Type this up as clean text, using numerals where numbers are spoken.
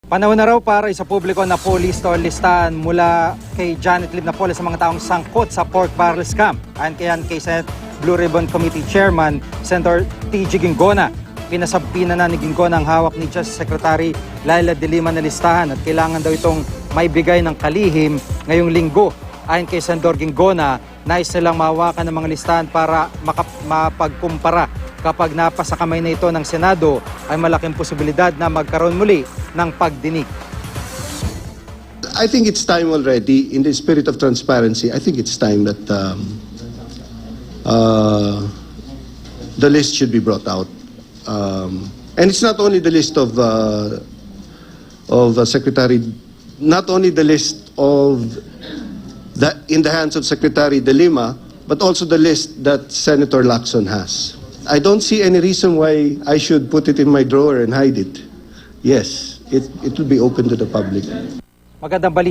Panahon na raw para sa publiko na po listahan mula kay Janet Lim na po sa mga taong sangkot sa pork barrel scam. Ayon kay Senate Blue Ribbon Committee Chairman, Senator T.G. Ginggona. Pinasabpina na ni Ginggona ang hawak ni Justice Secretary Laila De Lima na listahan at kailangan daw itong may bigay ng kalihim ngayong linggo. Ayon kay Senator Ginggona, nais nilang mahawakan ng mga listahan para mapagkumpara. Kapag napasa kamay na ito ng Senado, ay malaking posibilidad na magkaroon muli ng pagdinig. I think it's time already, in the spirit of transparency, I think it's time that the list should be brought out. And it's not only the list of Secretary, not only the list of in the hands of Secretary De Lima, but also the list that Senator Lacson has. I don't see any reason why I should put it in my drawer and hide it. Yes, it will be open to the public. Magandang balita.